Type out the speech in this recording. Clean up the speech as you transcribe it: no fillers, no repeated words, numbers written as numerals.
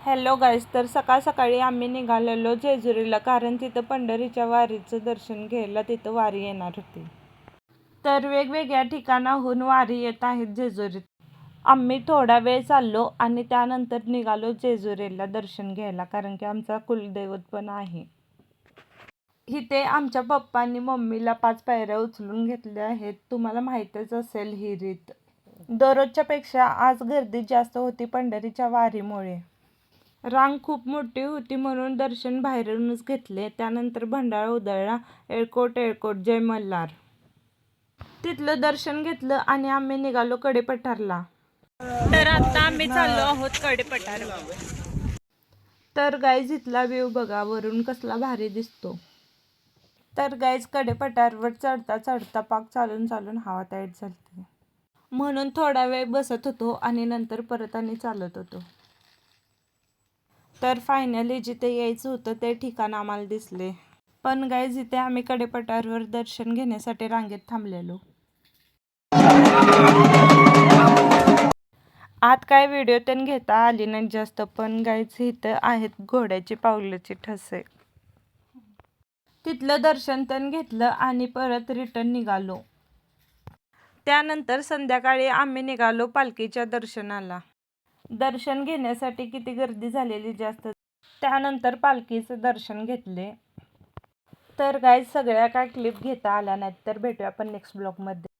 Hello guys, तर सकाळ सकाळी आम्ही निघालेलो जेजुरीला, कारण तिथं पंढरीच्या वारीचं दर्शन घ्यायला तिथं वारी येणार होती. तर वेगवेगळ्या ठिकाणाहून वारी येत आहेत जेजुरीत. आम्ही थोडा वेळ चाललो आणि त्यानंतर निघालो जेजुरीला दर्शन घ्यायला, कारण की आमचा कुलदैवत पण आहे. इथे आमच्या पप्पांनी मम्मीला 5 पायऱ्या उचलून घेतल्या आहेत. तुम्हाला माहीतच असेल ही रीत. दररोजच्या पेक्षा आज गर्दी जास्त होती पंढरीच्या वारीमुळे. रांग खूप मोठी होती म्हणून दर्शन बाहेरूनच घेतले. त्यानंतर भंडारा उधळला, येळकोट येळकोट जय मल्हार. तिथलं दर्शन घेतलं आणि आम्ही निघालो कडेपठारला. तर आता आम्ही चाललो आहोत कडेपठार. तर गाईज, इथला व्ह्यू बघा वरून कसला भारी दिसतो. तर गाईज, कडेपठारवर चढता चढता पाक चालून चालून हवा टाईट झाली, म्हणून थोडा वेळ बसत होतो आणि नंतर परत आणि चालत होतो. तर फायनली जिथे यायचं होतं ते ठिकाण आम्हाला दिसले. पण गाईज, इथे आम्ही कडेपठारवर दर्शन घेण्यासाठी रांगेत थांबलेलो. आत काय व्हिडिओ त्यांनी घेता आली नाही जास्त, पण गाईज इथं आहेत घोड्याची पावलाची ठसे. तिथलं दर्शन त्यांनी घेतलं आणि परत रिटर्न निघालो. त्यानंतर संध्याकाळी आम्ही निघालो पालखीच्या दर्शनाला. दर्शन घेण्यासाठी किती गर्दी झालेली जास्त. त्यानंतर पालखीचं दर्शन घेतले. तर गाईज, सगळ्या काय क्लिप घेता आल्या नाहीत, तर भेटूया आपण नेक्स्ट ब्लॉगमध्ये.